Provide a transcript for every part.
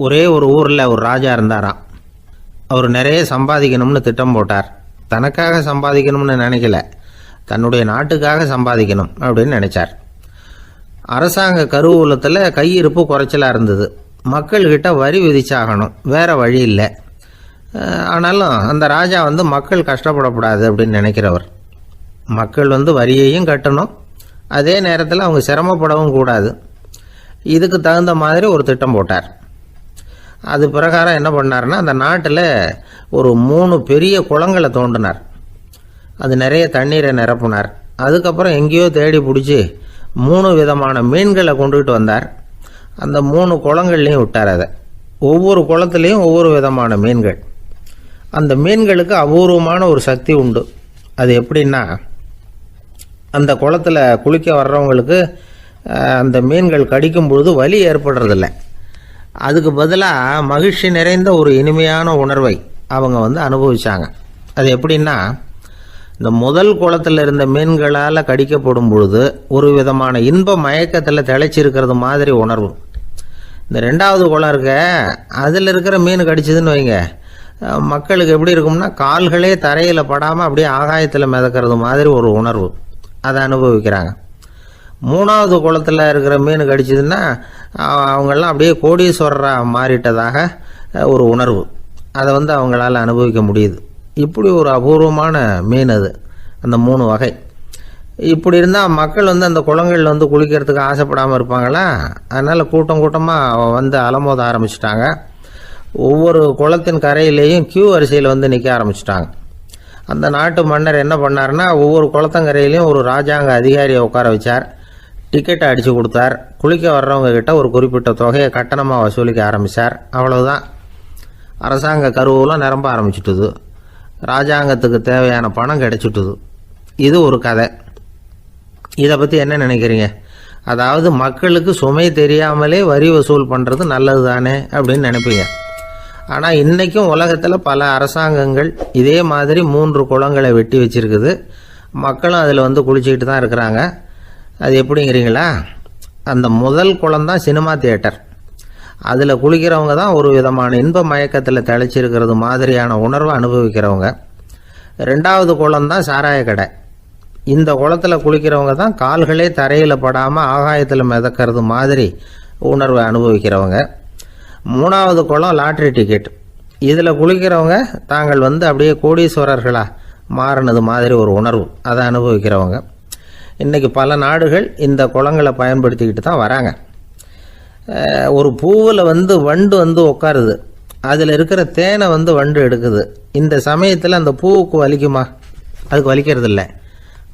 ஒரே ஒரு ஊரில் ஒரு ராஜா இருந்தாராம். அவர் நிறைய சம்பாதிக்கணும்னு திட்டம் போட்டார். தனக்காக சம்பாதிக்கணும்னு நினைக்கல, தன்னுடைய நாட்டுக்காக சம்பாதிக்கணும் அப்படின்னு நினைச்சார். அரசாங்க கருவூலத்தில் கையிருப்பு குறைச்சலாக இருந்தது. மக்கள்கிட்ட வரி விதிச்சாகணும், வேற வழி இல்லை. ஆனாலும் அந்த ராஜா மக்கள் கஷ்டப்படக்கூடாது அப்படின்னு நினைக்கிறவர். மக்கள் வரியையும் கட்டணும், அதே நேரத்தில் அவங்க சிரமப்படவும் கூடாது. இதுக்கு தகுந்த மாதிரி ஒரு திட்டம் போட்டார். அது பிரகாரம் என்ன பண்ணார்னா, அந்த நாட்டில் ஒரு 3 பெரிய குளங்களை தோண்டினார். அது நிறைய தண்ணீரை நிரப்புனார். அதுக்கப்புறம் எங்கேயோ தேடி பிடிச்சி 3 விதமான மீன்களை கொண்டுகிட்டு வந்தார். அந்த 3 குளங்கள்லையும் விட்டார். அதை ஒவ்வொரு குளத்துலேயும் ஒவ்வொரு விதமான மீன்கள். அந்த மீன்களுக்கு அபூர்வமான ஒரு சக்தி உண்டு. அது எப்படின்னா, அந்த குளத்தில் குளிக்க வர்றவங்களுக்கு அந்த மீன்கள் கடிக்கும் பொழுது வலி ஏற்படுறதில்ல. அதுக்கு பதிலாக மகிழ்ச்சி நிறைந்த ஒரு இனிமையான உணர்வை அவங்க அனுபவிச்சாங்க. அது எப்படின்னா, இந்த முதல் குளத்தில் இருந்த மீன்களால் கடிக்கப்படும் பொழுது ஒரு விதமான இன்ப மயக்கத்தில் திளைச்சிருக்கிறது மாதிரி உணர்வு. இந்த 2வது குளம் இருக்க, அதில் இருக்கிற மீன் கடிச்சதுன்னு வைங்க, மக்களுக்கு எப்படி இருக்கும்னா, கால்களே தரையில் படாமல் அப்படியே ஆகாயத்தில் மிதக்கிறது மாதிரி ஒரு உணர்வு. அதை அனுபவிக்கிறாங்க. 3வது குளத்தில் இருக்கிற மீன் கடிச்சதுன்னா அவங்கெல்லாம் அப்படியே கோடீஸ்வரராக மாறிட்டதாக ஒரு உணர்வு. அதை அவங்களால அனுபவிக்க முடியுது. இப்படி ஒரு அபூர்வமான மீன் அது, அந்த 3 வகை. இப்படி இருந்தால் மக்கள் அந்த குளங்களில் குளிக்கிறதுக்கு ஆசைப்படாமல் இருப்பாங்களா? அதனால் கூட்டம் கூட்டமாக அலமோத ஆரம்பிச்சிட்டாங்க. ஒவ்வொரு குளத்தின் கரையிலேயும் கியூ வரிசையில் நிற்க ஆரம்பிச்சிட்டாங்க. அந்த நாட்டு மன்னர் என்ன பண்ணார்னா, ஒவ்வொரு குளத்தங்கரையிலையும் ஒரு ராஜாங்க அதிகாரியை உட்கார வச்சார். டிக்கெட்டை அடித்து கொடுத்தார். குளிக்க வர்றவங்க கிட்ட ஒரு குறிப்பிட்ட தொகையை கட்டணமாக வசூலிக்க ஆரம்பித்தார். அவ்வளவுதான். அரசாங்க கருவூலம் நிரம்ப ஆரம்பிச்சுட்டுது. ராஜாங்கத்துக்கு தேவையான பணம் கிடைச்சிட்டுது. இது ஒரு கதை. இதை பற்றி என்ன நினைக்கிறீங்க? அதாவது மக்களுக்கு சுமை தெரியாமலே வரி வசூல் பண்ணுறது நல்லது தானே அப்படின்னு நினைப்பீங்க. ஆனால் இன்றைக்கும் உலகத்தில் பல அரசாங்கங்கள் இதே மாதிரி 3 குளங்களை வெட்டி வச்சிருக்குது. மக்களும் அதில் குளிச்சுக்கிட்டு தான் இருக்கிறாங்க. அது எப்படிங்கிறீங்களா? அந்த முதல் குளம் தான் சினிமா தியேட்டர். அதில் குளிக்கிறவங்க தான் ஒரு விதமான இன்ப மயக்கத்தில் திளைச்சிருக்கிறது மாதிரியான உணர்வை அனுபவிக்கிறவங்க. 2வது குளம் தான் சாராய கடை. இந்த குளத்தில் குளிக்கிறவங்க தான் கால்களே தரையில் படாமல் ஆகாயத்தில் மிதக்கிறது மாதிரி உணர்வை அனுபவிக்கிறவங்க. 3வது குளம் லாட்ரி டிக்கெட். இதில் குளிக்கிறவங்க தாங்கள் அப்படியே கோடீஸ்வரர்களாக மாறினது மாதிரி ஒரு உணர்வு, அதை அனுபவிக்கிறவங்க. இன்றைக்கி பல நாடுகள் இந்த குளங்களை பயன்படுத்திக்கிட்டு தான் வராங்க. ஒரு பூவில் வண்டு உட்காருது. அதில் இருக்கிற தேனை வண்டு எடுக்குது. இந்த சமயத்தில் அந்த பூவுக்கு வலிக்குமா? அதுக்கு வலிக்கிறது இல்லை.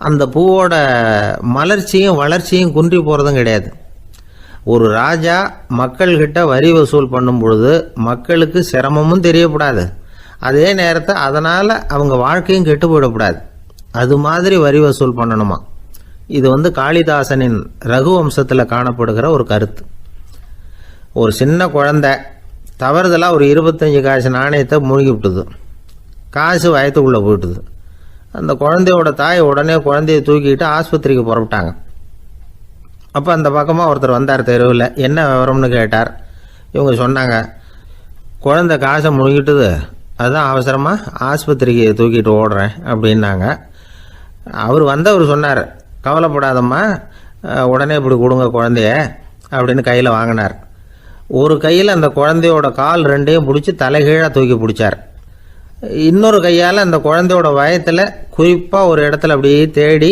அந்த பூவோட மலர்ச்சியும் வளர்ச்சியும் குன்றி போகிறதும் கிடையாது. ஒரு ராஜா மக்கள்கிட்ட வரி வசூல் பண்ணும் பொழுது மக்களுக்கு சிரமமும் தெரியக்கூடாது, அதே நேரத்தை அதனால் அவங்க வாழ்க்கையும் கெட்டு போயிடக்கூடாது. அது மாதிரி வரி வசூல் பண்ணணுமா. இது காளிதாசனின் ரகுவம்சத்தில் காணப்படுகிற ஒரு கருத்து. ஒரு சின்ன குழந்தை தவறுதலாக ஒரு 25 காசு நாணயத்தை மூழ்கி விட்டுது. காசு வயத்துக்குள்ளே போயிட்டுது. அந்த குழந்தையோட தாய் உடனே குழந்தைய தூக்கிட்டு ஆஸ்பத்திரிக்கு புறப்பட்டாங்க. அப்போ அந்த பக்கமாக ஒருத்தர் வந்தார் தெருவில். என்ன விவரம்னு கேட்டார். இவங்க சொன்னாங்க, குழந்தை காசை முழுகிட்டுது, அதுதான் அவசரமாக ஆஸ்பத்திரிக்கு தூக்கிட்டு ஓடுறேன் அப்படின்னாங்க. அவர் சொன்னார், கவலைப்படாதம்மா, உடனே இப்படி கொடுங்க குழந்தைய அப்படின்னு கையில் வாங்கினார். ஒரு கையில் அந்த குழந்தையோட கால் 2ஐயும் பிடிச்சி தலைகீழாக தூக்கி பிடிச்சார். இன்னொரு கையால் அந்த குழந்தையோட வயத்தில் குறிப்பாக ஒரு இடத்துல அப்படியே தேடி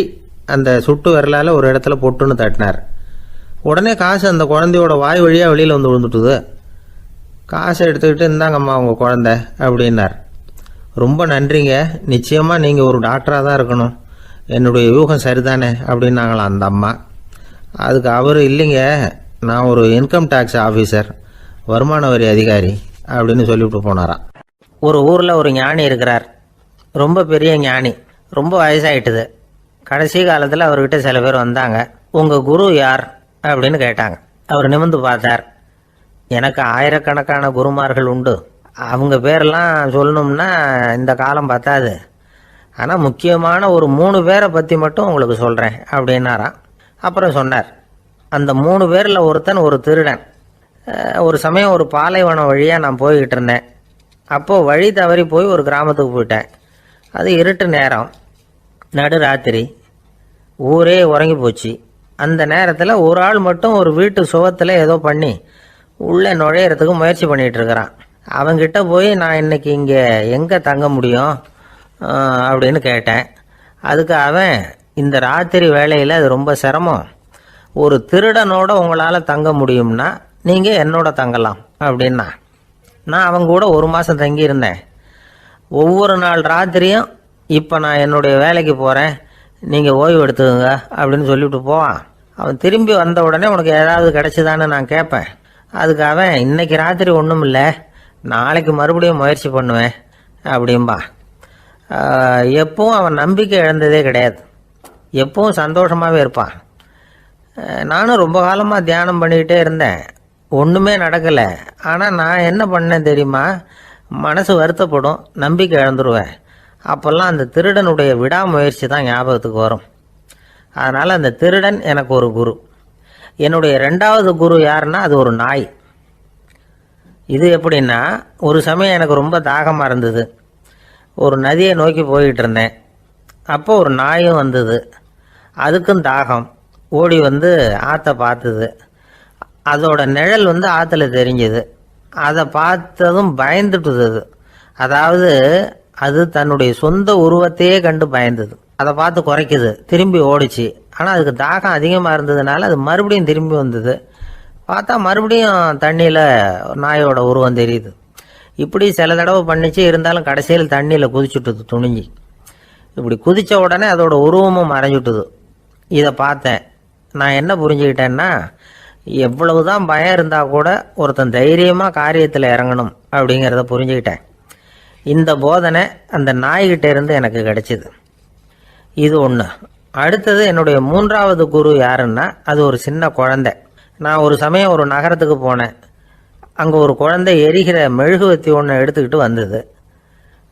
அந்த சுட்டு விரலால் ஒரு இடத்துல பொட்டுன்னு தட்டினார். உடனே காசு அந்த குழந்தையோட வாய் வழியாக வெளியில் விழுந்துட்டுது. காசை எடுத்துக்கிட்டு இருந்தாங்கம்மா உங்கள் குழந்தை அப்படின்னார். ரொம்ப நன்றிங்க, நிச்சயமாக நீங்கள் ஒரு டாக்டராக தான் இருக்கணும், என்னுடைய யூகம் சரிதானே அப்படின்னாங்களாம் அந்த அம்மா. அதுக்கு அவர், இல்லைங்க, நான் ஒரு இன்கம் டேக்ஸ் ஆஃபீஸர், வருமான வரி அதிகாரி அப்படின்னு சொல்லிவிட்டு போனாராம். ஒரு ஊரில் ஒரு ஞானி இருக்கிறார். ரொம்ப பெரிய ஞானி, ரொம்ப வயசாகிட்டுது. கடைசி காலத்தில் அவர்கிட்ட சில பேர் வந்தாங்க. உங்கள் குரு யார் அப்படின்னு கேட்டாங்க. அவர் நிமிர்ந்து பார்த்தார். எனக்கு ஆயிரக்கணக்கான குருமார்கள் உண்டு, அவங்க பேரெல்லாம் சொல்லணும்னா இந்த காலம் பத்தாது, ஆனால் முக்கியமான ஒரு 3 பேரை பற்றி மட்டும் உங்களுக்கு சொல்கிறேன் அப்படின்னாராம். அப்புறம் சொன்னார், அந்த 3 பேரில் ஒருத்தன் ஒரு திருடன். ஒரு சமயம் ஒரு பாலைவனம் வழியாக நான் போய்கிட்டு இருந்தேன். அப்போது வழி தவறி போய் ஒரு கிராமத்துக்கு போயிட்டேன். அது இருட்டு நேரம், நடு ராத்திரி, ஊரே உறங்கி போச்சு. அந்த நேரத்தில் ஒரு ஆள் மட்டும் ஒரு வீட்டு சுவத்தில் ஏதோ பண்ணி உள்ளே நுழையிறதுக்கு முயற்சி பண்ணிகிட்டு இருக்கிறான். அவங்கிட்ட போய் நான் இன்னைக்கு இங்கே எங்கே தங்க முடியும் அப்படின்னு கேட்டேன். அதுக்கு அவன், இந்த ராத்திரி வேளையில் அது ரொம்ப சிரமம், ஒரு திருடனோட உங்களால் தங்க முடியும்னா நீங்கள் என்னோட தங்கலாம் அப்படின்னா. நான் அவங்க கூட 1 மாதம் தங்கியிருந்தேன். ஒவ்வொரு நாள் ராத்திரியும் இப்போ நான் என்னுடைய வேலைக்கு போகிறேன், நீங்கள் ஓய்வு எடுத்துக்கோங்க அப்படின்னு சொல்லிவிட்டு போவான். அவன் திரும்பி வந்த உடனே உனக்கு ஏதாவது கிடைச்சிதான்னு நான் கேட்பேன். அதுக்கு அவன், இன்னைக்கு ராத்திரி ஒன்றும் இல்லை, நாளைக்கு மறுபடியும் முயற்சி பண்ணுவேன் அப்படின்பா. எப்பவும் அவன் நம்பிக்கை இழந்ததே கிடையாது, எப்பவும் சந்தோஷமாகவே இருப்பான். நானும் ரொம்ப காலமாக தியானம் பண்ணிக்கிட்டே இருந்தேன், ஒன்றுமே நடக்கலை. ஆனால் நான் என்ன பண்ணேன் தெரியுமா, மனசு வருத்தப்படும், நம்பிக்கை இழந்துருவேன். அப்போல்லாம் அந்த திருடனுடைய விடாமுயற்சி தான் ஞாபகத்துக்கு வரும். அதனால் அந்த திருடன் எனக்கு ஒரு குரு. என்னுடைய 2வது குரு யாருன்னா அது ஒரு நாய். இது எப்படின்னா, ஒரு சமயம் எனக்கு ரொம்ப தாகமாக இருந்தது. ஒரு நதியை நோக்கி போய்கிட்டு இருந்தேன். அப்போ ஒரு நாயும் வந்தது. அதுக்கும் தாகம். ஓடி வந்து ஆற்றை பார்த்துது. அதோட நிழல் வந்து ஆற்றுல தெரிஞ்சுது. அதை பார்த்ததும் பயந்துட்டுது. அதாவது அது தன்னுடைய சொந்த உருவத்தையே கண்டு பயந்தது. அதை பார்த்து குறைக்குது, திரும்பி ஓடிச்சு. ஆனால் அதுக்கு தாகம் அதிகமாக இருந்ததுனால அது மறுபடியும் திரும்பி வந்தது. பார்த்தா மறுபடியும் தண்ணியில் நாயோட உருவம் தெரியுது. இப்படி சில தடவை பண்ணிச்சு. இருந்தாலும் கடைசியில் தண்ணியில் குதிச்சுட்டுது துணிஞ்சி. இப்படி குதித்த உடனே அதோட உருவமும் மறைஞ்சுட்டுது. இதை பார்த்தேன். நான் என்ன புரிஞ்சுக்கிட்டேன்னா, எவ்வளவுதான் பயம் இருந்தால் கூட ஒருத்தன் தைரியமாக காரியத்தில் இறங்கணும் அப்படிங்கிறத புரிஞ்சுக்கிட்டேன். இந்த போதனை அந்த நாய்கிட்ட இருந்து எனக்கு கிடைச்சிது. இது ஒன்று. அடுத்தது என்னுடைய 3வது குரு யாருன்னா அது ஒரு சின்ன குழந்தை. நான் ஒரு சமயம் ஒரு நகரத்துக்கு போனேன். அங்கே ஒரு குழந்தை எரிகிற மெழுகுவத்தி ஒன்று எடுத்துக்கிட்டு வந்தது.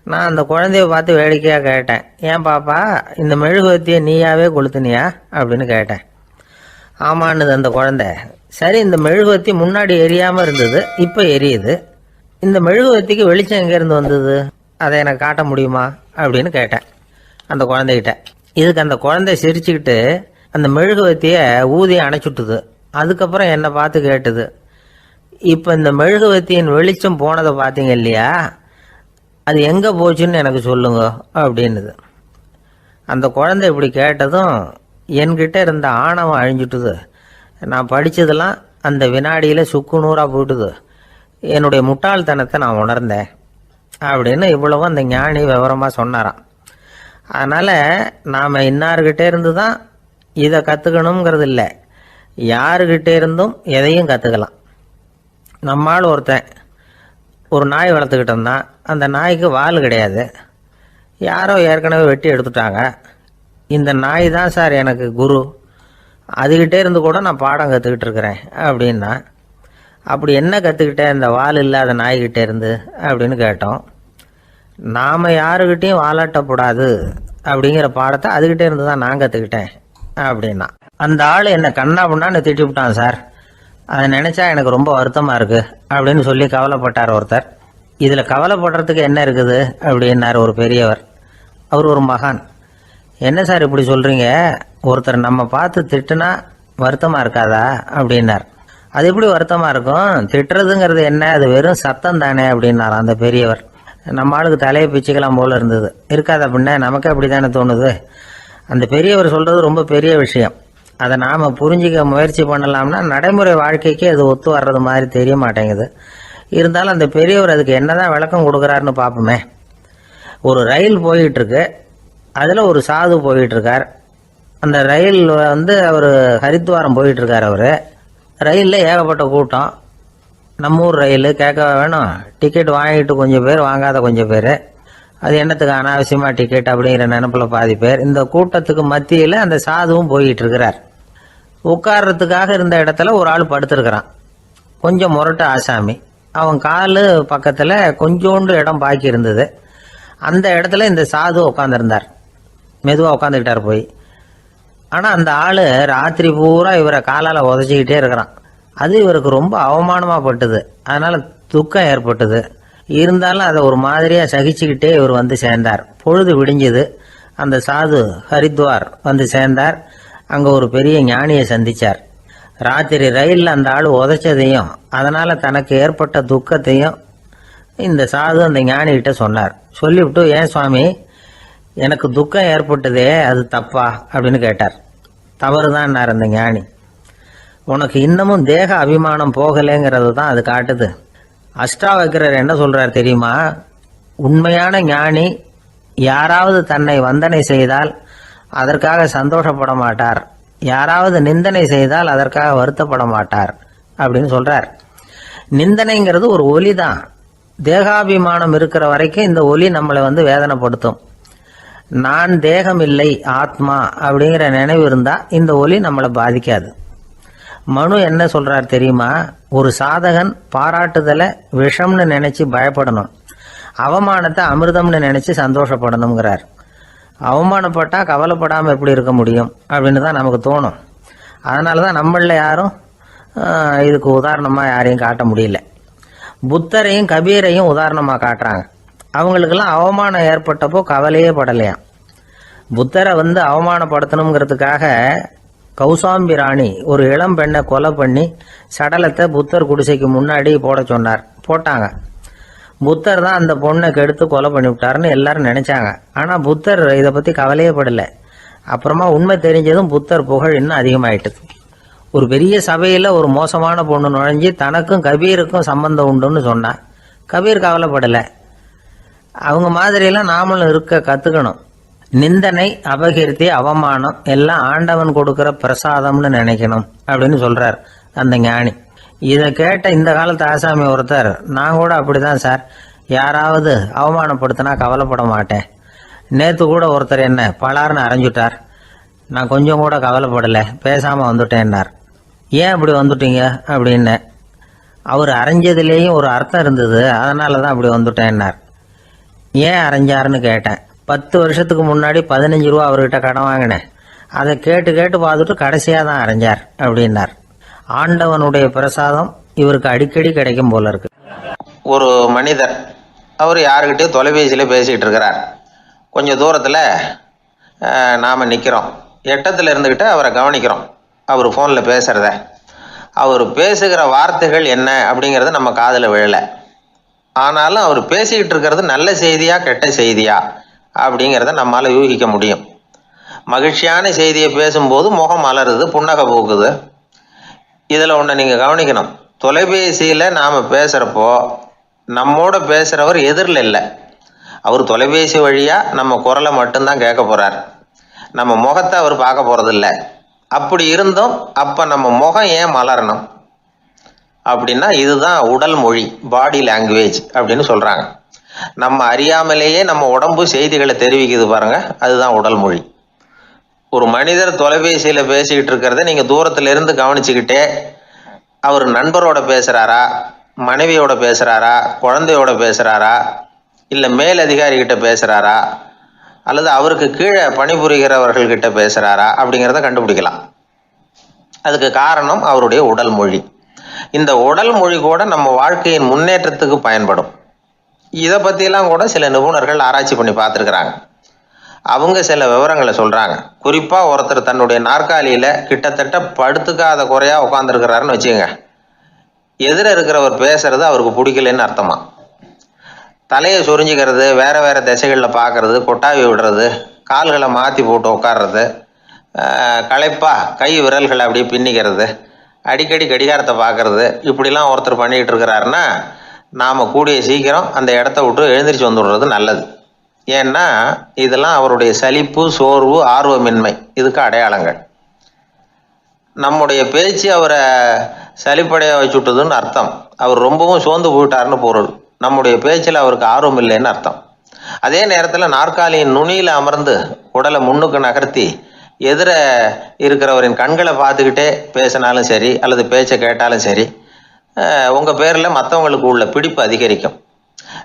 நான் அந்த குழந்தைய பார்த்து வேடிக்கையாக கேட்டேன், ஏன் பாப்பா இந்த மெழுகுவத்தியை நீயாவே கொளுத்துனியா அப்படின்னு கேட்டேன். ஆமான்னுது அந்த குழந்தை. சரி, இந்த மெழுகுவத்தி முன்னாடி எரியாமல் இருந்தது, இப்போ எரியுது. இந்த மெழுகுவத்திக்கு வெளிச்சம் எங்கேருந்து வந்தது, அதை எனக்கு காட்ட முடியுமா அப்படின்னு கேட்டேன் அந்த குழந்தைகிட்ட. இதுக்கு அந்த குழந்தை சிரிச்சுக்கிட்டு அந்த மெழுகுவத்தியை ஊதி அணைச்சுட்டுது. அதுக்கப்புறம் என்னை பார்த்து கேட்டுது, இப்போ இந்த மெழுகுவத்தியின் வெளிச்சம் போனதை பார்த்தீங்க இல்லையா, அது எங்கே போச்சுன்னு எனக்கு சொல்லுங்க அப்படின்னுது. அந்த குழந்தை இப்படி கேட்டதும் என்கிட்ட இருந்த ஆணவம் அழிஞ்சுட்டுது. நான் படித்ததெல்லாம் அந்த வினாடியில் சுக்கு நூறாக போயிட்டுது. என்னுடைய முட்டாள்தனத்தை நான் உணர்ந்தேன் அப்படின்னு இவ்வளவும் அந்த ஞானி விவரமாக சொன்னாராம். அதனால் நாம் இன்னார்கிட்டே இருந்து தான் இதை கற்றுக்கணுங்கிறது இல்லை, யாருக்கிட்ட இருந்தும் எதையும் கற்றுக்கலாம். நம்மால் ஒருத்தன் ஒரு நாய் வளர்த்துக்கிட்டு இருந்தான். அந்த நாய்க்கு வால் கிடையாது. யாரோ ஏற்கனவே வெட்டி எடுத்துட்டாங்க. இந்த நாய் தான் சார் எனக்கு குரு, அதுகிட்டே இருந்து கூட நான் பாடம் கற்றுக்கிட்டு இருக்கிறேன் அப்படின்னா. அப்படி என்ன கற்றுக்கிட்டேன் இந்த வால் இல்லாத நாய்கிட்டே இருந்து அப்படின்னு கேட்டோம். நாம் யாருக்கிட்டையும் வாலாட்டக்கூடாது அப்படிங்கிற பாடத்தை அதுகிட்டே இருந்து தான் நான் கற்றுக்கிட்டேன் அப்படின்னா. அந்த ஆள் என்னை கண்ணா பண்ணான்னு திட்டி விட்டான் சார், அதை நினச்சா எனக்கு ரொம்ப வருத்தமாக இருக்குது அப்படின்னு சொல்லி கவலைப்பட்டார் ஒருத்தர். இதில் கவலைப்படுறதுக்கு என்ன இருக்குது அப்படின்னார் ஒரு பெரியவர். அவர் ஒரு மகான். என்ன சார் இப்படி சொல்கிறீங்க, ஒருத்தர் நம்ம பார்த்து திட்டுனா வருத்தமாக இருக்காதா அப்படின்னார். அது எப்படி வருத்தமாக இருக்கும், திட்டுறதுங்கிறது என்ன, அது வெறும் சத்தம் தானே அப்படின்னார் அந்த பெரியவர். நம்ம ஆளுக்கு தலையை பிச்சுக்கலாம் போல இருந்தது. இருக்காது அப்படின்னா நமக்கு அப்படி தானே தோணுது. அந்த பெரியவர் சொல்கிறது ரொம்ப பெரிய விஷயம். அதை நாம் புரிஞ்சிக்க முயற்சி பண்ணலாம்னா நடைமுறை வாழ்க்கைக்கு அது ஒத்து வர்றது மாதிரி தெரிய மாட்டேங்குது. இருந்தாலும் அந்த பெரியவர் அதுக்கு என்னதான் விளக்கம் கொடுக்குறாருன்னு பார்ப்போமே. ஒரு ரயில் போயிட்டுருக்கு, அதில் ஒரு சாது போயிட்டுருக்கார். அந்த ரயில் வந்து அவர் ஹரித்வாரம் போயிட்டுருக்கார். அவர் ரயிலில் ஏகப்பட்ட கூட்டம். நம்ம ஊர் ரயில் கேட்க வேணும், டிக்கெட் வாங்கிட்டு கொஞ்சம் பேர், வாங்காத கொஞ்சம் பேர். அது என்னத்துக்கு அனாவசியமாக டிக்கெட் அப்படிங்கிற நினப்பில் பாதி பேர். இந்த கூட்டத்துக்கு மத்தியில் அந்த சாதுவும் போயிட்டு இருக்கிறார். உட்கார்றதுக்காக இருந்த இடத்துல ஒரு ஆள் படுத்துருக்கிறான், கொஞ்சம் முரட்டு ஆசாமி. அவன் கால் பக்கத்தில் கொஞ்சோண்டு இடம் பாக்கி இருந்தது. அந்த இடத்துல இந்த சாது உட்காந்துருந்தார். மெதுவாக உட்காந்துக்கிட்டார் போய். ஆனால் அந்த ஆள் ராத்திரி பூரா இவரை காலால் உதச்சிக்கிட்டே இருக்கிறான். அது இவருக்கு ரொம்ப அவமானமாக பட்டது. அதனால் துக்கம் ஏற்பட்டது. இருந்தாலும் அதை ஒரு மாதிரியாக சகிச்சுக்கிட்டே இவர் வந்து சேர்ந்தார். பொழுது விடிஞ்சது. அந்த சாது ஹரித்வார் வந்து சேர்ந்தார். அங்கே ஒரு பெரிய ஞானியை சந்தித்தார். ராத்திரி ரயிலில் அந்த ஆள் உதைச்சதையும் அதனால் தனக்கு ஏற்பட்ட துக்கத்தையும் இந்த சாது அந்த ஞானிகிட்ட சொன்னார். சொல்லிவிட்டு, ஏன் சுவாமி, எனக்கு துக்கம் ஏற்பட்டதே அது தப்பா அப்படின்னு கேட்டார். தவறுதான்னார் அந்த ஞானி. உனக்கு இன்னமும் தேக அபிமானம் போகலைங்கிறது தான் அது காட்டுது. அஷ்டாவக்கிரர் என்ன சொல்றார் தெரியுமா? உண்மையான ஞானி யாராவது தன்னை வந்தனை செய்தால் அதற்காக சந்தோஷப்பட மாட்டார், யாராவது நிந்தனை செய்தால் அதற்காக வருத்தப்பட மாட்டார் அப்படின்னு சொல்றார். நிந்தனைங்கிறது ஒரு ஒலி தான். தேகாபிமானம் இருக்கிற வரைக்கும் இந்த ஒலி நம்மளை வந்து வேதனைப்படுத்தும். நான் தேகம் இல்லை, ஆத்மா அப்படிங்கிற நினைவு இருந்தா இந்த ஒலி நம்மளை பாதிக்காது. மனு என்ன சொல்றார் தெரியுமா? ஒரு சாதகன் பாராட்டுதலை விஷம்னு நினைச்சு பயப்படணும், அவமானத்தை அமிர்தம்னு நினைச்சு சந்தோஷப்படணுங்கிறார். அவமானப்பட்டா கவலைப்படாமல் எப்படி இருக்க முடியும் அப்படின்னு தான் நமக்கு தோணும். அதனால தான் நம்மள யாரும் இதுக்கு உதாரணமாக யாரையும் காட்ட முடியல. புத்தரையும் கபீரையும் உதாரணமாக காட்டுறாங்க. அவங்களுக்கெல்லாம் அவமானம் ஏற்பட்டப்போ கவலையே படலையாம். புத்தரை வந்து அவமானப்படுத்தணுங்கிறதுக்காக கௌசாம்பி ராணி ஒரு இளம் பெண்ணை கொலை பண்ணி சடலத்தை புத்தர் குடிசைக்கு முன்னாடி போட சொன்னார். போட்டாங்க. புத்தர் தான் அந்த பொண்ணை கெடுத்து கொலை பண்ணிவிட்டாருன்னு எல்லாரும் நினைச்சாங்க. ஆனால் புத்தர் இதை பற்றி கவலையே படலை. அப்புறமா உண்மை தெரிஞ்சதும் புத்தர் புகழ் இன்னும் அதிகமாயிட்டது. ஒரு பெரிய சபையில் ஒரு மோசமான பொண்ணு நுழைஞ்சி தனக்கும் கபீருக்கும் சம்பந்தம் உண்டுன்னு சொன்னா கபீர் கவலைப்படலை. அவங்க மாதிரியெல்லாம் நாமளும் இருக்க கற்றுக்கணும். நிந்தனை, அபகீர்த்தி, அவமானம் எல்லாம் ஆண்டவன் கொடுக்குற பிரசாதம்னு நினைக்கணும் அப்படின்னு சொல்றார் அந்த ஞானி. இதை கேட்ட இந்த காலத்து ஆசாமி ஒருத்தர், நான் கூட அப்படிதான் சார், யாராவது அவமானப்படுத்தினா கவலைப்பட மாட்டேன். நேற்று கூட ஒருத்தர் என்ன பலார்னு அரைஞ்சுட்டார், நான் கொஞ்சம் கூட கவலைப்படலை, பேசாமல் வந்துட்டேன்னார். ஏன் அப்படி வந்துட்டீங்க அப்படின்னு. அவர் அரைஞ்சதுலேயும் ஒரு அர்த்தம் இருந்தது, அதனால தான் அப்படி வந்துட்டேன்னார். ஏன் அரைஞ்சாருன்னு கேட்டேன். 10 வருஷத்துக்கு முன்னாடி 15 ரூபா அவர்கிட்ட கடன் வாங்கினேன், அதை கேட்டு கேட்டு பார்த்துட்டு கடைசியாக தான் அரைஞ்சார் அப்படின்னார். ஆண்டவனுடைய பிரசாதம் இவருக்கு அடிக்கடி கிடைக்கும் போல இருக்கு. ஒரு மனிதர், அவர் யாருக்கிட்டே தொலைபேசியில் பேசிகிட்டு இருக்கிறார். கொஞ்சம் தூரத்தில் நாம் நிற்கிறோம். எட்டத்தில் இருந்துக்கிட்டு அவரை கவனிக்கிறோம். அவர் ஃபோனில் பேசுகிறத, அவர் பேசுகிற வார்த்தைகள் என்ன அப்படிங்கிறது நம்ம காதில் விழலை. ஆனாலும் அவர் பேசிக்கிட்டு இருக்கிறது நல்ல செய்தியா கெட்ட செய்தியா அப்படிங்கிறத நம்மளால் யூகிக்க முடியும். மகிழ்ச்சியான செய்தியை பேசும்போது முகம் மலருது, புன்னகை போக்குது. இதில் ஒன்று நீங்கள் கவனிக்கணும். தொலைபேசியில் நாம் பேசுகிறப்போ நம்மோட பேசுகிறவர் எதிரில் இல்லை. அவர் தொலைபேசி வழியாக நம்ம குரலை மட்டும்தான் கேட்க போகிறார், நம்ம முகத்தை அவர் பார்க்க போகிறதில்ல. அப்படி இருந்தும் அப்போ நம்ம முகம் ஏன் மலரணும் அப்படின்னா இதுதான் உடல் மொழி, பாடி லாங்குவேஜ் அப்படின்னு சொல்கிறாங்க. நம்ம அறியாமலேயே நம்ம உடம்பு செய்திகளை தெரிவிக்குது பாருங்க, அதுதான் உடல் மொழி. ஒரு மனிதர் தொலைபேசியில் பேசிக்கிட்டு இருக்கிறத நீங்கள் தூரத்துல இருந்து கவனிச்சுக்கிட்டே அவர் நண்பரோட பேசுகிறாரா, மனைவியோட பேசுகிறாரா, குழந்தையோட பேசுகிறாரா, இல்லை மேல் அதிகாரிகிட்ட பேசுகிறாரா, அல்லது அவருக்கு கீழே பணிபுரிகிறவர்கள்கிட்ட பேசுகிறாரா அப்படிங்கிறத கண்டுபிடிக்கலாம். அதுக்கு காரணம் அவருடைய உடல் மொழி. இந்த உடல் மொழி கூட நம்ம வாழ்க்கையின் முன்னேற்றத்துக்கு பயன்படும். இதை பற்றியெல்லாம் கூட சில நிபுணர்கள் ஆராய்ச்சி பண்ணி பார்த்துருக்குறாங்க. அவங்க சில விவரங்களை சொல்கிறாங்க. குறிப்பாக ஒருத்தர் தன்னுடைய நாற்காலியில் கிட்டத்தட்ட படுத்துக்காத குறையாக உட்காந்துருக்கிறாருன்னு வச்சுக்கோங்க. எதிர இருக்கிறவர் பேசுறது அவருக்கு பிடிக்கலன்னு அர்த்தமா. தலையை சொரிஞ்சிக்கிறது, வேறு வேறு திசைகளில் பார்க்கறது, கொட்டாவி விடுறது, கால்களை மாற்றி போட்டு உட்கார்றது, களைப்பா கை விரல்களை அப்படியே பின்னிக்கிறது, அடிக்கடி கடிகாரத்தை பார்க்கறது, இப்படிலாம் ஒருத்தர் பண்ணிக்கிட்டு இருக்கிறாருன்னா நாம் கூடிய சீக்கிரம் அந்த இடத்த விட்டு எழுந்திரிச்சு வந்துடுறது நல்லது. ஏன்னா இதெல்லாம் அவருடைய சலிப்பு, சோர்வு, ஆர்வமின்மை இதுக்கு அடையாளங்கள். நம்முடைய பேச்சு அவரை சலிப்படைய வச்சுட்டுதுன்னு அர்த்தம். அவர் ரொம்பவும் சோர்ந்து போயிட்டாருன்னு பொருள். நம்முடைய பேச்சில் அவருக்கு ஆர்வம் இல்லைன்னு அர்த்தம். அதே நேரத்தில் நாற்காலியின் நுனியில் அமர்ந்து உடலை முன்னுக்கு நகர்த்தி எதிர இருக்கிறவரின் கண்களை பார்த்துக்கிட்டே பேசினாலும் சரி அல்லது பேச்சை கேட்டாலும் சரி, உங்கள் பேரில் மற்றவங்களுக்கு உள்ள பிடிப்பு அதிகரிக்கும்.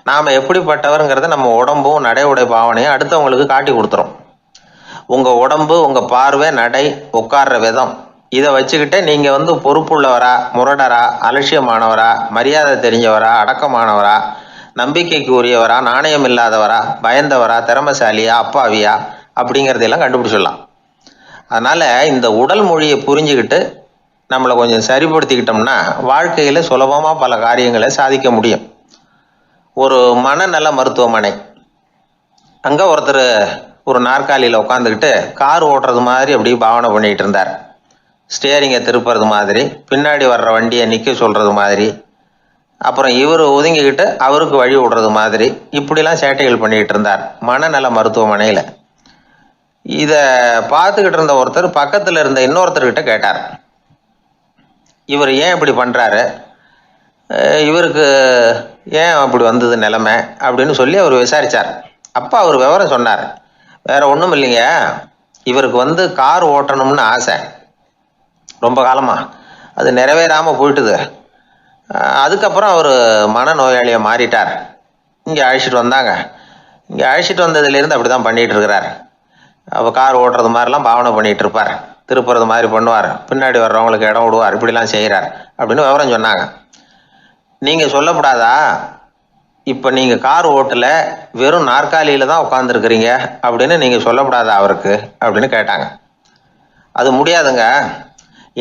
நாம் எப்படிப்பட்டவருங்கிறத நம்ம உடம்பும் நடை உடை பாவனையும் அடுத்தவங்களுக்கு காட்டி கொடுத்துரும். உங்கள் உடம்பு, உங்கள் பார்வை, நடை, உட்கார்ற விதம், இதை வச்சுக்கிட்டு நீங்கள் வந்து பொறுப்புள்ளவரா, முரடரா, அலட்சியமானவரா, மரியாதை தெரிஞ்சவரா, அடக்கமானவரா, நம்பிக்கைக்கு உரியவரா, நாணயம் இல்லாதவரா, பயந்தவரா, திறமசாலியா, அப்பாவியா அப்படிங்கிறதையெல்லாம் கண்டுபிடிச்சிடலாம். அதனால் இந்த உடல் மொழியை புரிஞ்சுக்கிட்டு நம்மளை கொஞ்சம் சரிப்படுத்திக்கிட்டோம்னா வாழ்க்கையில் சுலபமாக பல காரியங்களை சாதிக்க முடியும். ஒரு மனநல மருத்துவமனை, அங்கே ஒருத்தர் ஒரு நாற்காலியில் உட்காந்துக்கிட்டு கார் ஓட்டுறது மாதிரி அப்படி பாவனை பண்ணிகிட்டு இருந்தார். ஸ்டியரிங்கை திருப்புறது மாதிரி, பின்னாடி வர்ற வண்டியை நிற்க சொல்கிறது மாதிரி, அப்புறம் இவர் ஒதுங்கிக்கிட்டு அவருக்கு வழி விடுறது மாதிரி, இப்படிலாம் சேட்டைகள் பண்ணிக்கிட்டு இருந்தார் மனநல மருத்துவமனையில். இதை பார்த்துக்கிட்டு இருந்த ஒருத்தர் பக்கத்தில் இருந்த இன்னொருத்தர்கிட்ட கேட்டார், இவர் ஏன் இப்படி பண்ணுறாரு, இவருக்கு ஏன் அப்படி வந்தது நிலைமை அப்படின்னு சொல்லி அவர் விசாரித்தார். அப்போ அவர் விவரம் சொன்னார். வேற ஒன்றும் இல்லைங்க, இவருக்கு வந்து கார் ஓட்டணும்னு ஆசை ரொம்ப காலமாக, அது நிறைவேறாமல் போயிட்டுது. அதுக்கப்புறம் அவர் மனநோயாளியை மாறிட்டார். இங்கே அழைச்சிட்டு வந்தாங்க. இங்கே அழைச்சிட்டு வந்ததுலேருந்து அப்படி தான் பண்ணிகிட்டு இருக்கிறார். அவர் கார் ஓட்டுறது மாதிரிலாம் பாவனை பண்ணிகிட்டு இருப்பார், திருப்புறது மாதிரி பண்ணுவார், பின்னாடி வர்றவங்களுக்கு இடம் விடுவார், இப்படிலாம் செய்கிறார் அப்படின்னு விவரம் சொன்னாங்க. நீங்கள் சொல்லப்படாதா, இப்போ நீங்கள் கார் ஓட்டலை, வெறும் நாற்காலியில் தான் உட்காந்துருக்குறீங்க அப்படின்னு நீங்கள் சொல்லப்படாதா அவருக்கு அப்படின்னு கேட்டாங்க. அது முடியாதுங்க,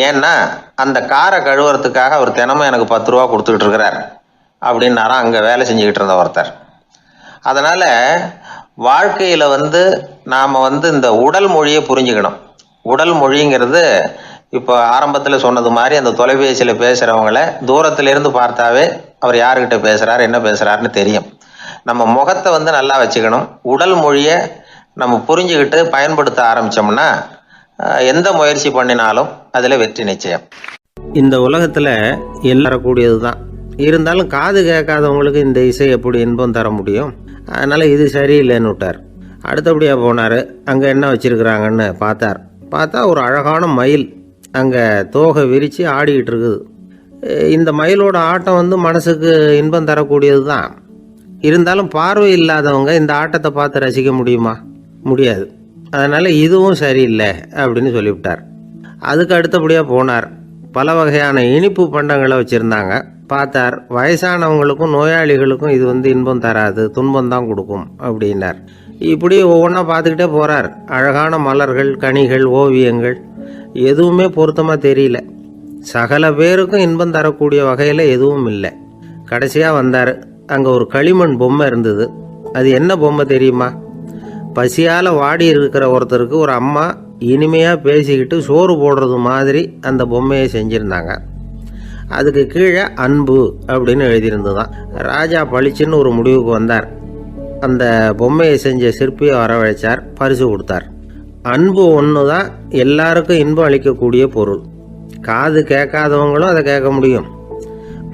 ஏன்னா அந்த காரை கழுவுறதுக்காக அவர் தினமும் எனக்கு 10 ரூபா கொடுத்துக்கிட்டு இருக்கிறார் அப்படின்னாராம் அங்கே வேலை செஞ்சுக்கிட்டு இருந்த ஒருத்தர். அதனால் வாழ்க்கையில் வந்து நாம் வந்து இந்த உடல் மொழியை புரிஞ்சுக்கணும். உடல் மொழிங்கிறது இப்போ ஆரம்பத்தில் சொன்னது மாதிரி அந்த தொலைபேசியில் பேசுகிறவங்கள தூரத்திலேருந்து பார்த்தாவே அவர் யாருக்கிட்ட பேசுகிறார், என்ன பேசுகிறாருன்னு தெரியும். நம்ம முகத்தை வந்து நல்லா வச்சுக்கணும். உடல் மொழியை நம்ம புரிஞ்சுக்கிட்டு பயன்படுத்த ஆரம்பித்தோம்னா எந்த முயற்சி பண்ணினாலும் அதில் வெற்றி நிச்சயம். இந்த உலகத்தில் எல்லாம் தரக்கூடியது தான், இருந்தாலும் காது கேட்காதவங்களுக்கு இந்த இசை எப்படி இன்பம் தர முடியும்? அதனால் இது சரியில்லைன்னு விட்டார். அடுத்தபடியாக போனார். அங்கே என்ன வச்சுருக்குறாங்கன்னு பார்த்தா ஒரு அழகான மயில் அங்கே தோகை விரித்து ஆடிக்கிட்டு இருக்குது. இந்த மயிலோட ஆட்டம் வந்து மனசுக்கு இன்பம் தரக்கூடியது தான், இருந்தாலும் பார்வை இல்லாதவங்க இந்த ஆட்டத்தை பார்த்து ரசிக்க முடியுமா? முடியாது. அதனால் இதுவும் சரியில்லை அப்படின்னு சொல்லிவிட்டார். அதுக்கு அடுத்தபடியாக போனார். பல வகையான இனிப்பு பண்டங்களை வச்சுருந்தாங்க. பார்த்தார், வயசானவங்களுக்கும் நோயாளிகளுக்கும் இது வந்து இன்பம் தராது, துன்பம் தான் கொடுக்கும் அப்படின்னார். இப்படி ஒவ்வொன்றா பார்த்துக்கிட்டே போகிறார். அழகான மலர்கள், கனிகள், ஓவியங்கள் எதுவுமே பொருத்தமாக தெரியல. சகல பேருக்கும் இன்பம் தரக்கூடிய வகையில் எதுவும் இல்லை. கடைசியாக வந்தார். அங்கே ஒரு களிமண் பொம்மை இருந்தது. அது என்ன பொம்மை தெரியுமா? பசியால் வாடி இருக்கிற ஒருத்தருக்கு ஒரு அம்மா இனிமையாக பேசிக்கிட்டு சோறு போடுறது மாதிரி அந்த பொம்மையை செஞ்சுருந்தாங்க. அதுக்கு கீழே அன்பு அப்படின்னு எழுதியிருந்ததுதான். ராஜா பளிச்சுன்னு ஒரு முடிவுக்கு வந்தார். அந்த பொம்மையை செஞ்ச சிற்பியை வரவழைச்சார், பரிசு கொடுத்தார். அன்பு ஒன்று தான் எல்லாருக்கும் இன்பம் அளிக்கக்கூடிய பொருள். காது கேட்காதவங்களும் அதை கேட்க முடியும்,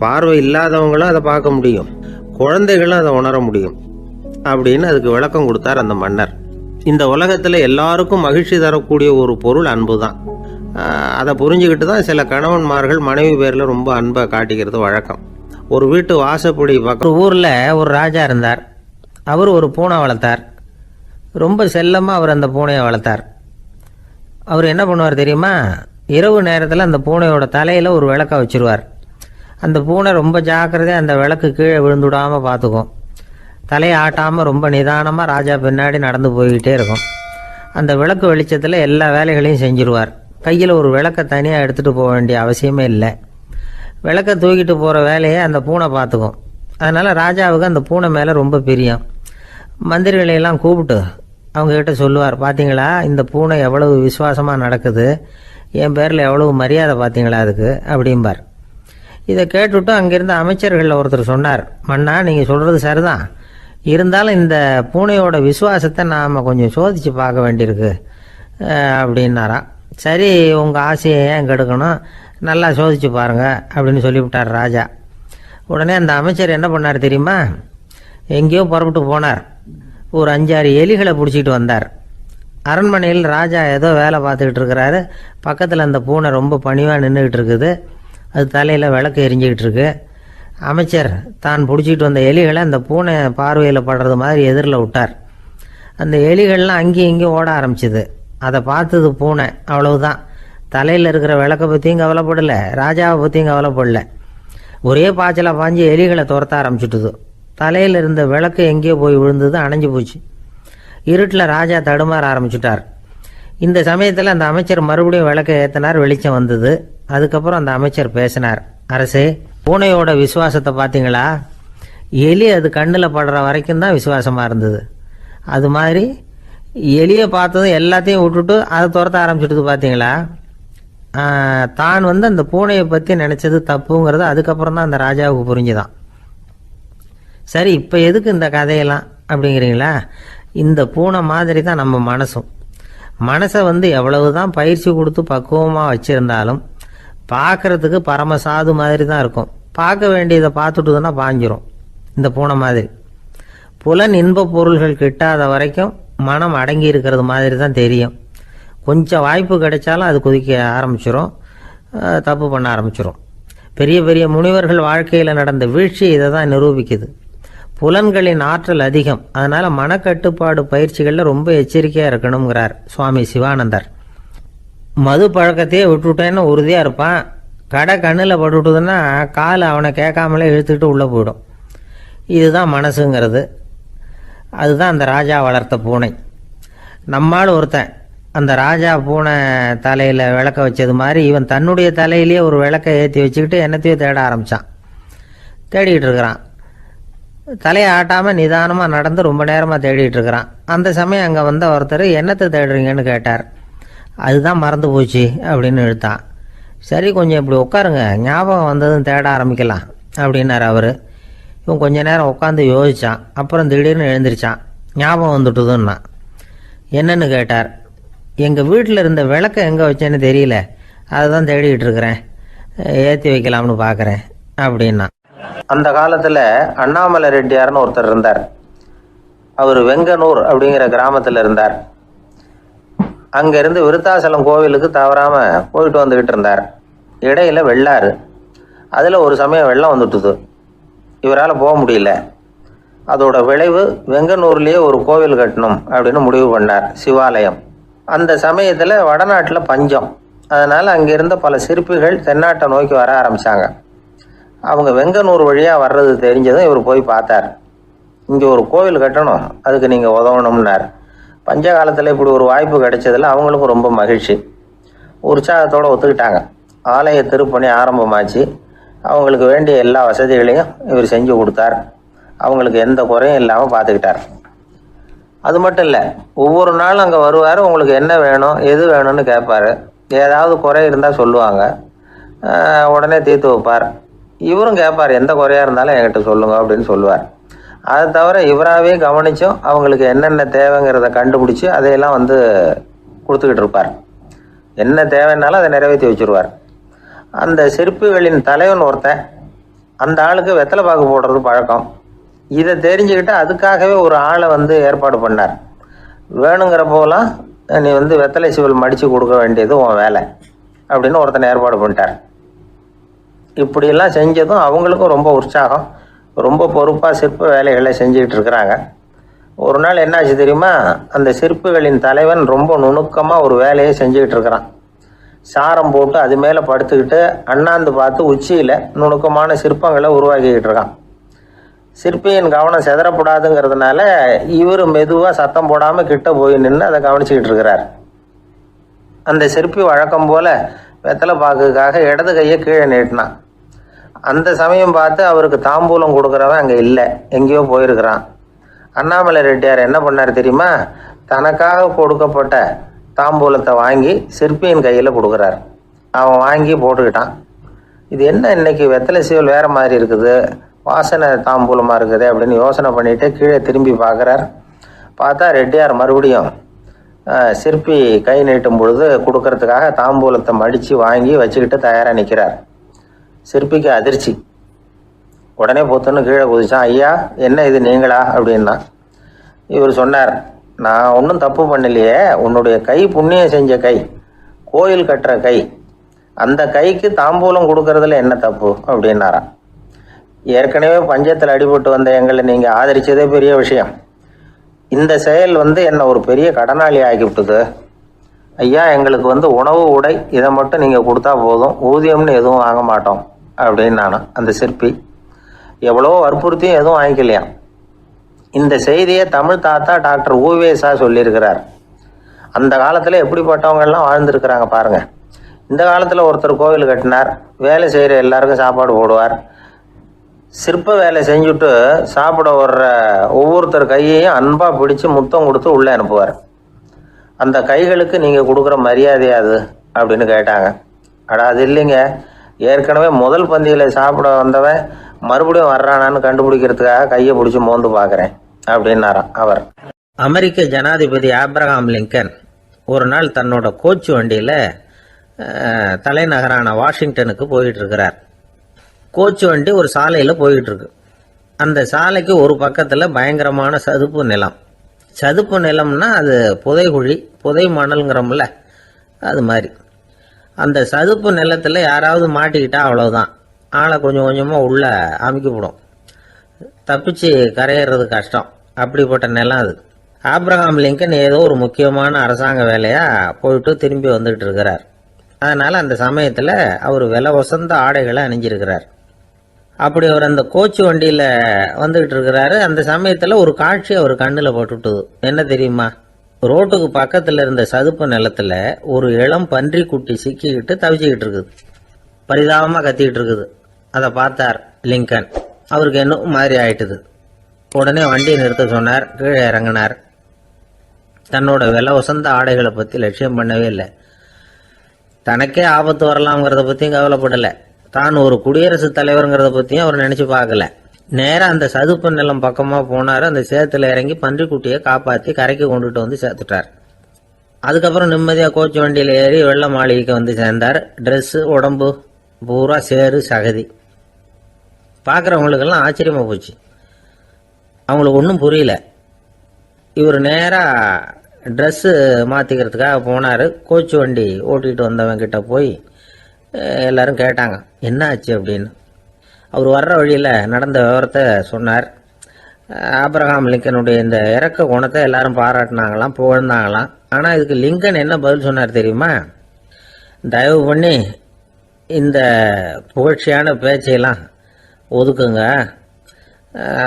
பார்வை இல்லாதவங்களும் அதை பார்க்க முடியும், குழந்தைகளும் அதை உணர முடியும் அப்படின்னு அதுக்கு விளக்கம் கொடுத்தார் அந்த மன்னர். இந்த உலகத்தில் எல்லாருக்கும் மகிழ்ச்சி தரக்கூடிய ஒரு பொருள் அன்பு தான். அதை புரிஞ்சுக்கிட்டு தான் சில கணவன்மார்கள் மனைவி பேரில் ரொம்ப அன்பை காட்டிக்கிறது வழக்கம். ஒரு வீட்டு வாசப்படி பக்கம் ஊரில் ஒரு ராஜா இருந்தார். அவர் ஒரு பூனை வளர்த்தார். ரொம்ப செல்லமாக அவர் அந்த பூனையை வளர்த்தார். அவர் என்ன பண்ணுவார் தெரியுமா? இரவு நேரத்தில் அந்த பூனையோட தலையில் ஒரு விளக்கை வச்சுருவார். அந்த பூனை ரொம்ப ஜாக்கிரதையாக அந்த விளக்கு கீழே விழுந்துடாமல் பார்த்துக்கும். தலையை ஆட்டாமல் ரொம்ப நிதானமாக ராஜா பின்னாடி நடந்து போய்கிட்டே இருக்கும். அந்த விளக்கு வெளிச்சத்தில் எல்லா வேலைகளையும் செஞ்சுருவார். கையில் ஒரு விளக்கை தனியாக எடுத்துகிட்டு போக வேண்டிய அவசியமே இல்லை. விளக்கை தூக்கிட்டு போகிற வேலையை அந்த பூனை பார்த்துக்கும். அதனால் ராஜாவுக்கு அந்த பூனை மேலே ரொம்ப பிரியம். மந்திரிகளையெல்லாம் கூப்பிட்டு அவங்கக்கிட்ட சொல்லுவார், பார்த்தீங்களா இந்த பூனை எவ்வளவு விசுவாசமாக நடக்குது, என் பேரில் எவ்வளவு மரியாதை பார்த்தீங்களா அதுக்கு அப்படிம்பார். இதை கேட்டுவிட்டு அங்கேருந்து அமைச்சர்களில் ஒருத்தர் சொன்னார், மன்னா நீங்கள் சொல்கிறது சரிதான், இருந்தாலும் இந்த பூனையோட விசுவாசத்தை நாம் கொஞ்சம் சோதித்து பார்க்க வேண்டியிருக்கு அப்படின்னாராம். சரி, உங்கள் ஆசையை ஏன் கெடுக்கணும், நல்லா சோதித்து பாருங்கள் அப்படின்னு சொல்லிவிட்டார் ராஜா. உடனே அந்த அமைச்சர் என்ன பண்ணார் தெரியுமா? எங்கேயோ புறப்பட்டு போனார். ஒரு 5-6 எலிகளை பிடிச்சிட்டு வந்தார். அரண்மனையில் ராஜா ஏதோ வேலை பார்த்துக்கிட்டு இருக்கிறாரு. பக்கத்தில் அந்த பூனை ரொம்ப பணிவாக நின்றுக்கிட்டு இருக்குது. அது தலையில் விளக்கு எரிஞ்சிக்கிட்டு இருக்கு. அமைச்சர் தான் பிடிச்சிட்டு வந்த எலிகளை அந்த பூனை பார்வையில் படுறது மாதிரி எதிரில் விட்டார். அந்த எலிகள்லாம் அங்கேயும் இங்கேயும் ஓட ஆரம்பிச்சிது. அதை பார்த்தது பூனை. அவ்வளவுதான், தலையில் இருக்கிற விளக்கை பற்றியும் கவலைப்படலை, ராஜாவை பற்றியும் கவலைப்படல. ஒரே பாய்ச்சலாக பாஞ்சு எலிகளை துரத்த ஆரம்பிச்சுட்டுது. தலையில் இருந்த விளக்கு எங்கேயோ போய் விழுந்தது, அணைஞ்சு போச்சு. இருட்டில் ராஜா தடுமாற ஆரம்பிச்சுட்டார். இந்த சமயத்தில் அந்த அமைச்சர் மறுபடியும் விளக்கை ஏற்றினார். வெளிச்சம் வந்தது. அதுக்கப்புறம் அந்த அமைச்சர் பேசினார். அரசே, பூனையோட விசுவாசத்தை பார்த்தீங்களா? எலி அது கண்ணில் படுற வரைக்கும் தான் விசுவாசமாக இருந்தது. அது மாதிரி எலியை பார்த்ததும் எல்லாத்தையும் விட்டுட்டு அதை துரத்த ஆரம்பிச்சுட்டு பார்த்தீங்களா? தான் அந்த பூனையை பற்றி நினச்சது தப்புங்கிறது அதுக்கப்புறம் தான் அந்த ராஜாவுக்கு புரிஞ்சுதான். சரி, இப்போ எதுக்கு இந்த கதையெல்லாம் அப்படிங்கிறீங்களா? இந்த பூனை மாதிரி தான் நம்ம மனசும். மனசை எவ்வளவு தான் பயிற்சி கொடுத்து பக்குவமாக வச்சுருந்தாலும் பார்க்குறதுக்கு பரமசாது மாதிரி தான் இருக்கும். பார்க்க வேண்டியதை பார்த்துட்டுதுன்னா பாஞ்சிரும். இந்த பூனை மாதிரி புலன் இன்ப பொருள்கள் கிட்டாத வரைக்கும் மனம் அடங்கி இருக்கிறது மாதிரி தான் தெரியும். கொஞ்சம் வாய்ப்பு கிடைச்சாலும் அது குதிக்க ஆரம்பிச்சிடும், தப்பு பண்ண ஆரம்பிச்சிடும். பெரிய பெரிய முனிவர்கள் வாழ்க்கையில் நடந்த வீழ்ச்சி இதை தான் நிரூபிக்குது. புலன்களின் ஆற்றல் அதிகம், அதனால் மனக்கட்டுப்பாடு பயிற்சிகளில் ரொம்ப எச்சரிக்கையாக இருக்கணுங்கிறார் சுவாமி சிவானந்தர். மது பழக்கத்தையே விட்டுவிட்டேன்னு உறுதியாக இருப்பான். கடை கண்ணில் பட்டுவிட்டுதுன்னா கால் அவனை கேட்காமலே இழுத்துக்கிட்டு உள்ளே போயிடும். இதுதான் மனசுங்கிறது. அதுதான் அந்த ராஜா வளர்த்த பூனை. நம்மால் ஒருத்தன் அந்த ராஜா பூனை தலையில் விளக்க வச்சது மாதிரி இவன் தன்னுடைய தலையிலேயே ஒரு விளக்கை ஏற்றி வச்சுக்கிட்டு என்னத்தையோ தேட ஆரம்பித்தான். தேடிக்கிட்டு இருக்கிறான். தலையை ஆட்டாமல் நிதானமாக நடந்து ரொம்ப நேரமாக தேடிட்டு இருக்கிறான். அந்த சமயம் அங்கே வந்த ஒருத்தர், என்னத்தை தேடுறீங்கன்னு கேட்டார். அதுதான் மறந்து போச்சு அப்படின்னு இழுத்தான். சரி, கொஞ்சம் இப்படி உட்காருங்க, ஞாபகம் வந்ததும் தேட ஆரம்பிக்கலாம் அப்படின்னார் அவர். இவன் கொஞ்ச நேரம் உட்காந்து யோசித்தான். அப்புறம் திடீர்னு எழுந்திரிச்சான். ஞாபகம் வந்துட்டுதுன்னா. என்னன்னு கேட்டார். எங்கள் வீட்டில் இருந்த விளக்கை எங்கே வச்சேன்னு தெரியல, அதை தான் தேடிக்கிட்டு இருக்கிறேன், ஏற்றி வைக்கலாம்னு பார்க்குறேன் அப்படின்னா. அந்த காலத்தில் அண்ணாமலை ரெட்டியார்னு ஒருத்தர் இருந்தார். அவர் வெங்கனூர் அப்படிங்கிற கிராமத்தில் இருந்தார். அங்கேருந்து விருத்தாசலம் கோவிலுக்கு தவறாமல் போயிட்டு வந்துக்கிட்டு இருந்தார். இடையில வெள்ளாறு. அதில் ஒரு சமயம் வெள்ளம் வந்துட்டுது. இவரால் போக முடியல. அதோட விளைவு வெங்கனூர்லேயே ஒரு கோவில் கட்டணும் அப்படின்னு முடிவு பண்ணார், சிவாலயம். அந்த சமயத்தில் வடநாட்டில் பஞ்சம். அதனால் அங்கிருந்த பல சிற்பிகள் தென்னாட்டை நோக்கி வர ஆரம்பித்தாங்க. அவங்க வெங்கனூர் வழியாக வர்றது தெரிஞ்சதும் இவர் போய் பார்த்தார். இங்கே ஒரு கோவில் கட்டணும், அதுக்கு நீங்கள் உதவணும்னார். பஞ்ச காலத்தில் இப்படி ஒரு வாய்ப்பு கிடைச்சதில் அவங்களுக்கும் ரொம்ப மகிழ்ச்சி. உற்சாகத்தோடு ஒத்துக்கிட்டாங்க. ஆலய திருப்பணி ஆரம்பமாச்சு. அவங்களுக்கு வேண்டிய எல்லா வசதிகளையும் இவர் செஞ்சு கொடுத்தார். அவங்களுக்கு எந்த குறையும் இல்லாமல் பார்த்துக்கிட்டார். அது மட்டும் இல்லை, ஒவ்வொரு நாளும் அங்கே வருவார். உங்களுக்கு என்ன வேணும், எது வேணும்னு கேட்பார். ஏதாவது குறை இருந்தால் சொல்லுவாங்க, உடனே தீர்த்து வைப்பார். இவரும் கேட்பார், எந்த குறையாக இருந்தாலும் என்கிட்ட சொல்லுங்க அப்படின்னு சொல்லுவார். அதை தவிர இவராகவே கவனித்தும் அவங்களுக்கு என்னென்ன தேவைங்கிறத கண்டுபிடிச்சி அதையெல்லாம் கொடுத்துக்கிட்டு இருப்பார். என்ன தேவைன்னாலும் அதை நிறைவேற்றி வச்சுருவார். அந்த சிற்பிகளின் தலைவன் ஒருத்தன், அந்த ஆளுக்கு வெத்தலை பாக்கு போடுறது பழக்கம். இதை தெரிஞ்சுக்கிட்டு அதுக்காகவே ஒரு ஆளை ஏற்பாடு பண்ணார். வேணுங்கிறப்போலாம் நீ வெத்தலை சிவல் மடித்து கொடுக்க வேண்டியது உன் வேலை அப்படின்னு ஒருத்தனை ஏற்பாடு பண்ணிட்டார். இப்படியெல்லாம் செஞ்சதும் அவங்களுக்கும் ரொம்ப உற்சாகம். ரொம்ப பொறுப்பாக சிற்ப வேலைகளை செஞ்சுக்கிட்டு இருக்கிறாங்க. ஒரு நாள் என்னாச்சு தெரியுமா? அந்த சிற்பிகளின் தலைவன் ரொம்ப நுணுக்கமாக ஒரு வேலையை செஞ்சுக்கிட்டு இருக்கிறான். சாரம் போட்டு அது மேலே படுத்துக்கிட்டு அண்ணாந்து பார்த்து உச்சியில் நுணுக்கமான சிற்பங்களை உருவாக்கிக்கிட்டு இருக்கான். சிற்பியின் கவனம் செதறப்படாதுங்கிறதுனால இவர் மெதுவாக சத்தம் போடாமல் கிட்ட போய் நின்று அதை கவனிச்சுக்கிட்டு இருக்கிறார். அந்த சிற்பி வழக்கம் போல் வெத்தலை பாக்குக்காக இடது கையை கீழே நீட்டினான். அந்த சமயம் பார்த்து அவருக்கு தாம்பூலம் கொடுக்குறவன் அங்கே இல்லை, எங்கேயோ போயிருக்கிறான். அண்ணாமலை ரெட்டியார் என்ன பண்ணார் தெரியுமா? தனக்காக கொடுக்கப்பட்ட தாம்பூலத்தை வாங்கி சிற்பியின் கையில் கொடுக்குறார். அவன் வாங்கி போட்டுக்கிட்டான். இது என்ன இன்னைக்கு வெத்தலை சீவல் வேறு மாதிரி இருக்குது, வாசனை தாம்பூலமாக இருக்குது அப்படின்னு யோசனை பண்ணிவிட்டு கீழே திரும்பி பார்க்குறார். பார்த்தா ரெட்டியார் மறுபடியும் சிற்பி கை நீட்டும் பொழுது கொடுக்கறதுக்காக தாம்பூலத்தை மடித்து வாங்கி வச்சுக்கிட்டு தயாராக நிற்கிறார். சிற்பிக்கு அதிர்ச்சி. உடனே பொத்துன்னு கீழே குதிச்சான். ஐயா, என்ன இது நீங்களா அப்படின்னா. இவர் சொன்னார், நான் ஒன்றும் தப்பு பண்ணலையே, உன்னுடைய கை புண்ணியம் செஞ்ச கை, கோயில் கட்டுற கை, அந்த கைக்கு தாம்பூலம் கொடுக்கறதுல என்ன தப்பு அப்படின்னாராம். ஏற்கனவே பஞ்சத்தில் அடிபட்டு வந்த எங்களை நீங்கள் ஆதரித்ததே பெரிய விஷயம். இந்த செயல் என்னை ஒரு பெரிய கடனாளி ஆகிவிட்டது. ஐயா, எங்களுக்கு உணவு உடை இதை மட்டும் நீங்கள் கொடுத்தா போதும், ஊதியம்னு எதுவும் வாங்க மாட்டோம் அப்படின்னு நானும் அந்த சிற்பி எவ்வளோ வற்புறுத்தியும் எதுவும் வாங்கிக்கலையாம். இந்த செய்தியை தமிழ் தாத்தா டாக்டர் ஊவேசா சொல்லியிருக்கிறார். அந்த காலத்தில் எப்படிப்பட்டவங்கெல்லாம் வாழ்ந்துருக்கிறாங்க பாருங்க. இந்த காலத்தில் ஒருத்தர் கோவில் கட்டினார், வேலை செய்கிற எல்லாருக்கும் சாப்பாடு போடுவார். சிற்ப வேலை செஞ்சுட்டு சாப்பிட வர்ற ஒவ்வொருத்தர் கையையும் அன்பாக பிடிச்சி முத்தம் கொடுத்து உள்ளே அனுப்புவார். அந்த கைகளுக்கு நீங்கள் கொடுக்குற மரியாதையா அது அப்படின்னு கேட்டாங்க. அது இல்லைங்க, ஏற்கனவே முதல் பந்தியில் சாப்பிட வந்தவன் மறுபடியும் வர்றானான்னு கண்டுபிடிக்கிறதுக்காக கையை பிடிச்சி மோந்து பார்க்குறேன் அப்படின்னாராம் அவர். அமெரிக்க ஜனாதிபதி ஆப்ரஹாம் லிங்கன் ஒரு நாள் தன்னோட கோச்சு வண்டியில் தலைநகரான வாஷிங்டனுக்கு போயிட்டு இருக்கிறார். கோச்சு வண்டி ஒரு சாலையில் போயிட்டு இருக்கு. அந்த சாலைக்கு ஒரு பக்கத்தில் பயங்கரமான சதுப்பு நிலம். சதுப்பு நிலம்னா அது புதைகுழி, புதை மணல்ங்கிறோம்ல, அது மாதிரி. அந்த சதுப்பு நிலத்தில் யாராவது மாட்டிக்கிட்டா அவ்வளவுதான், ஆளை கொஞ்சம் கொஞ்சமாக உள்ள அமுக்கிவிடும், தப்பிச்சு கரையிறது கஷ்டம். அப்படிப்பட்ட நிலம் அது. ஆப்ரஹாம் லிங்கன் ஏதோ ஒரு முக்கியமான அரசாங்க வேலையாக போயிட்டு திரும்பி வந்துட்டு இருக்கிறார். அதனால் அந்த சமயத்தில் அவர் விலை உசந்த ஆடைகளை அணிஞ்சிருக்கிறார். அப்படி அவர் அந்த கோச்சு வண்டியில் வந்துகிட்டு இருக்கிறாரு. அந்த சமயத்தில் ஒரு காட்சி அவர் கண்ணில் போட்டுவிட்டது. என்ன தெரியுமா? ரோட்டுக்கு பக்கத்தில் இருந்த சதுப்பு நிலத்தில் ஒரு இளம் பன்றி குட்டி சிக்கிக்கிட்டு தவிச்சிக்கிட்டு இருக்குது, பரிதாபமாக கத்திக்கிட்டு இருக்குது. அதை பார்த்தார் லிங்கன். அவருக்கு என்ன மாதிரி ஆயிட்டுது. உடனே வண்டியை நிறுத்த சொன்னார், கீழே இறங்கினார். தன்னோட விலை உசந்த ஆடைகளை பற்றி லட்சியம் பண்ணவே இல்லை. தனக்கே ஆபத்து வரலாம்ங்கிறத பற்றியும் கவலைப்படலை. தான் ஒரு குடியரசுத் தலைவருங்கிறத பற்றியும் அவர் நினச்சி பார்க்கல. நேராக அந்த சதுப்பு நிலம் பக்கமாக போனார். அந்த சேத்துல இறங்கி பன்றிக்குட்டியை காப்பாற்றி கரைக்கு கொண்டுட்டு வந்து சேர்த்துட்டார். அதுக்கப்புறம் நிம்மதியாக கோச்சு வண்டியில் ஏறி வெள்ள மாளிகைக்கு வந்து சேர்ந்தார். ட்ரெஸ்ஸு, உடம்பு பூரா சேரு சகதி. பார்க்குறவங்களுக்கெல்லாம் ஆச்சரியமாக போச்சு. அவங்களுக்கு ஒன்றும் புரியல. இவர் நேராக ட்ரெஸ்ஸு மாற்றிக்கிறதுக்காக போனார். கோச்சு வண்டி ஓட்டிகிட்டு வந்தவங்கிட்ட போய் எல்லாரும் கேட்டாங்க என்ன ஆச்சு அப்படின்னு. அவர் வர்ற வழியில் நடந்த விவரத்தை சொன்னார். ஆப்ரஹாம் லிங்கனுடைய இந்த இறக்க குணத்தை எல்லாரும் பாராட்டினாங்களாம், புகழ்ந்தாங்களாம். ஆனால் இதுக்கு லிங்கன் என்ன பதில் சொன்னார் தெரியுமா? தயவு பண்ணி இந்த புகழ்ச்சியான பேச்சையெல்லாம் ஒதுக்குங்க,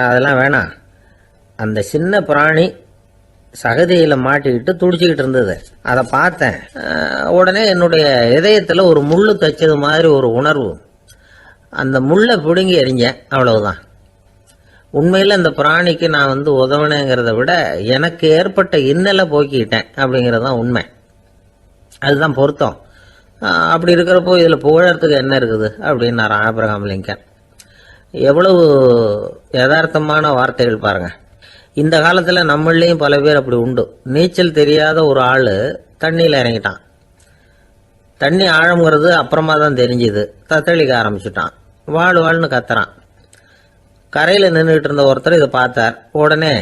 அதெல்லாம் வேணாம். அந்த சின்ன பிராணி சகதியில் மாட்டிக்கிட்டு துடிச்சிக்கிட்டு இருந்தது, அதை பார்த்தேன். உடனே என்னுடைய இதயத்தில் ஒரு முள்ளு தைச்சது மாதிரி ஒரு உணர்வு. அந்த முள்ளை பிடுங்கி எறிஞ்சேன், அவ்வளவுதான். உண்மையில் அந்த பிராணிக்கு நான் உதவினேங்கிறத விட எனக்கு ஏற்பட்ட இன்னலை போக்கிக்கிட்டேன் அப்படிங்கிறது தான் உண்மை. அதுதான் பொருத்தம். அப்படி இருக்கிறப்போ இதில் புகழறதுக்கு என்ன இருக்குது அப்படின்னாரு ஆப்ரஹாம் லிங்கன். எவ்வளவு யதார்த்தமான வார்த்தைகள் பாருங்க. இந்த காலத்தில் நம்மளையும் பல பேர் அப்படி உண்டு. நீச்சல் தெரியாத ஒரு ஆள் தண்ணியில் இறங்கிட்டான். தண்ணி ஆழம்ங்கிறது அப்புறமா தான் தெரிஞ்சுது. தத்தளிக்க ஆரம்பிச்சுட்டான். வாழ் வாழ்னு கத்துறான். கரையில் நின்றுட்டு இருந்த ஒருத்தர் இதை பார்த்தார். உடனே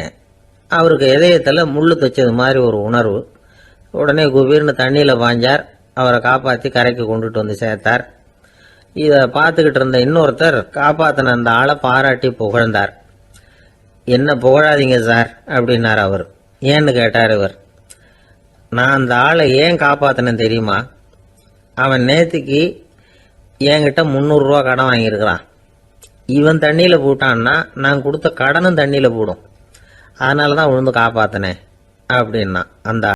அவருக்கு இதயத்தில் முள்ளு தைச்சது மாதிரி ஒரு உணர்வு. உடனே குபீர்னு தண்ணியில் பாஞ்சார். அவரை காப்பாற்றி கரைக்கு கொண்டுட்டு வந்து சேர்த்தார். இதை பார்த்துக்கிட்டு இருந்த இன்னொருத்தர் காப்பாற்றின அந்த ஆளை பாராட்டி புகழ்ந்தார். என்ன புகழாதீங்க சார் அப்படின்னார் அவர். ஏன்னு கேட்டார் இவர். நான் அந்த ஆளை ஏன் காப்பாற்றினேன் தெரியுமா? அவன் நேற்றுக்கு என்கிட்ட 300 ரூபா கடன் வாங்கியிருக்கிறான். இவன் தண்ணியில் போட்டான்னா நான் கொடுத்த கடனும் தண்ணியில் போடும். அதனால தான் விழுந்து காப்பாற்றினேன் அப்படின்னா அந்த